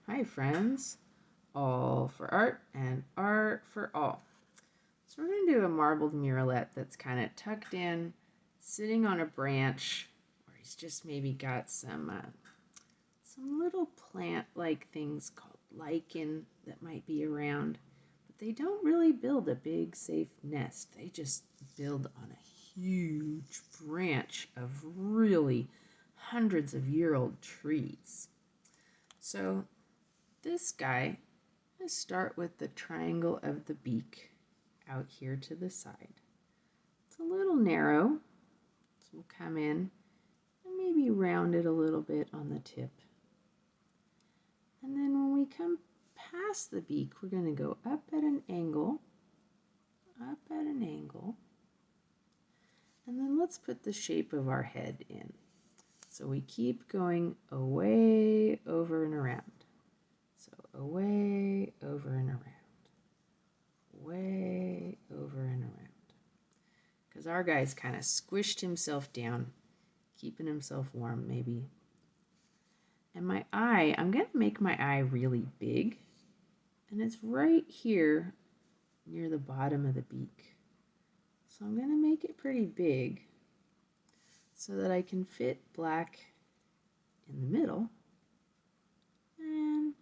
Hi friends, all for art and art for all. So we're going to do a marbled murrelet that's kind of tucked in, sitting on a branch, where he's just maybe got some little plant-like things called lichen that might be around, but they don't really build a big safe nest. They just build on a huge branch of really hundreds of year-old trees. So this guy, let's start with the triangle of the beak out here to the side. It's a little narrow, so we'll come in and maybe round it a little bit on the tip. And then when we come past the beak, we're going to go up at an angle, and then let's put the shape of our head in. So we keep going away, over and around. So away, over and around. Way over and around, because our guy's kind of squished himself down, keeping himself warm maybe. And my eye, I'm going to make my eye really big, and it's right here near the bottom of the beak. So I'm going to make it pretty big so that I can fit black in the middle and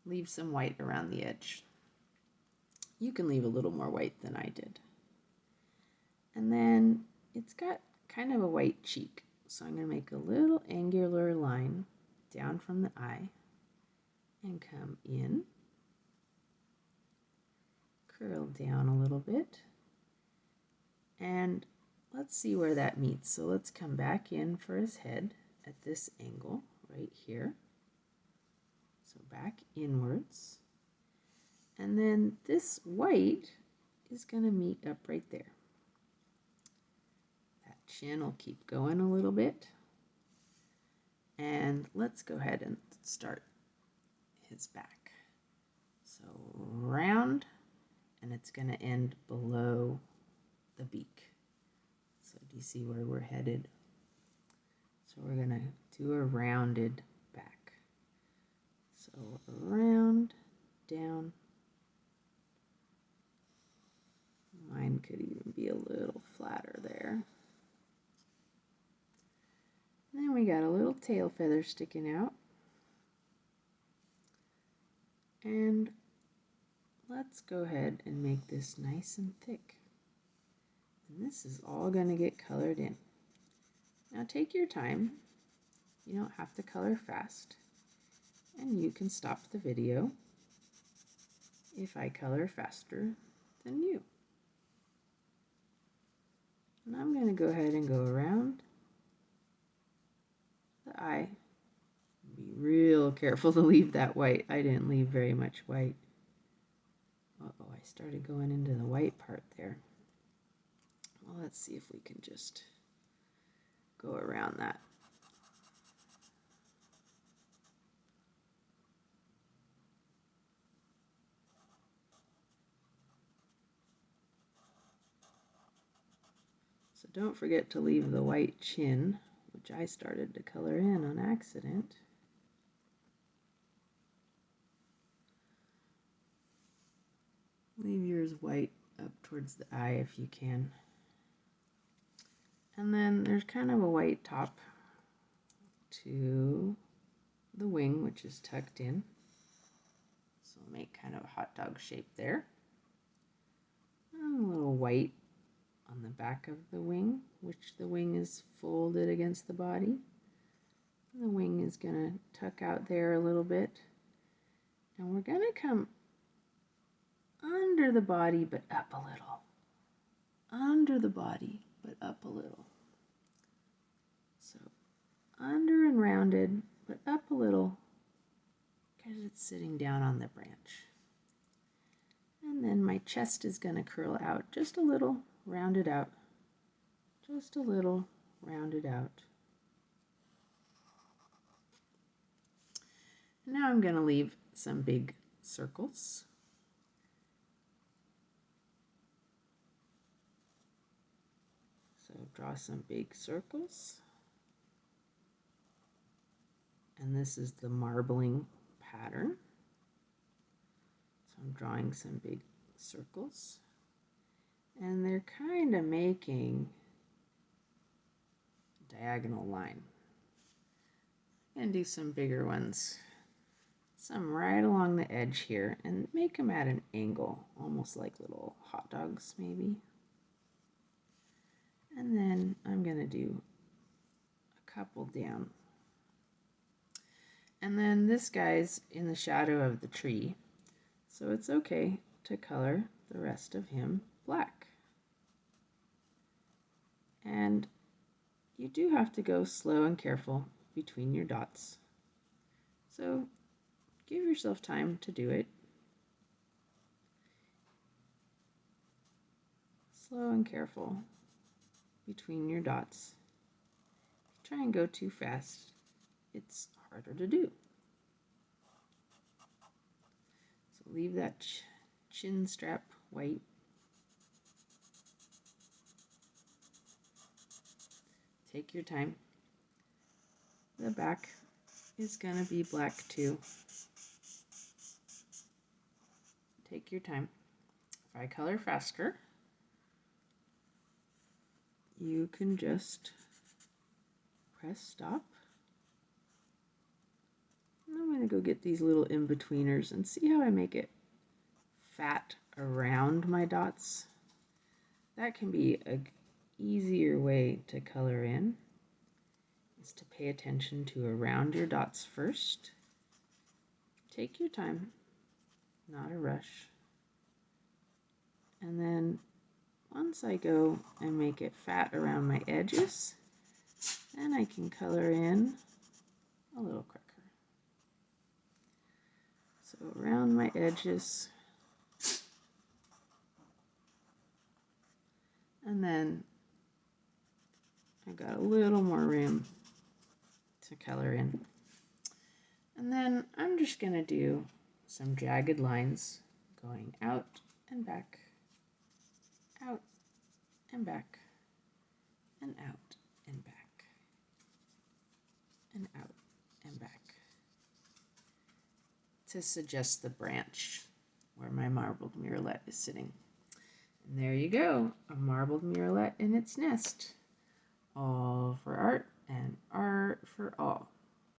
leave some white around the edge. You can leave a little more white than I did. And then it's got kind of a white cheek. So I'm going to make a little angular line down from the eye and come in, curl down a little bit, and let's see where that meets. So let's come back in for his head at this angle right here. So back inwards. And then this white is going to meet up right there. That chin will keep going a little bit. And let's go ahead and start his back. So round, and it's going to end below the beak. So do you see where we're headed? So we're going to do a rounded back. So around, down. Mine could even be a little flatter there. And then we got a little tail feather sticking out. And let's go ahead and make this nice and thick. And this is all going to get colored in. Now take your time. You don't have to color fast. And you can stop the video if I color faster than you. And I'm going to go ahead and go around the eye. Be real careful to leave that white. I didn't leave very much white. Uh-oh, I started going into the white part there. Well, let's see if we can just go around that. So don't forget to leave the white chin, which I started to color in on accident. Leave yours white up towards the eye if you can. And then there's kind of a white top to the wing, which is tucked in. So we'll make kind of a hot dog shape there. And a little white on the back of the wing, which the wing is folded against the body. And the wing is going to tuck out there a little bit. And we're going to come under the body, but up a little. Under the body, but up a little. So under and rounded, but up a little, because it's sitting down on the branch. And then my chest is going to curl out just a little, round it out. Just a little, round it out. And now I'm going to leave some big circles. So draw some big circles. And this is the marbling pattern. So I'm drawing some big circles. And they're kind of making a diagonal line. And do some bigger ones. Some right along the edge here, and make them at an angle, almost like little hot dogs maybe. And then I'm going to do a couple down. And then this guy's in the shadow of the tree, so it's okay to color the rest of him black. And you do have to go slow and careful between your dots. So give yourself time to do it. Slow and careful between your dots. If you try and go too fast, it's harder to do. So leave that chin strap white. Take your time. The back is gonna be black too. Take your time. If I color faster, you can just press stop. And I'm gonna go get these little in-betweeners and see how I make it fat around my dots. That can be an easier way to color in, is to pay attention to around your dots first. Take your time, not a rush. And then once I go and make it fat around my edges, then I can color in a little quicker. So around my edges, and then I got a little more room to color in. And then I'm just going to do some jagged lines going out and back, out and back, and out and back, and out and back, to suggest the branch where my marbled murrelet is sitting. And there you go, a marbled murrelet in its nest. All for art and art for all.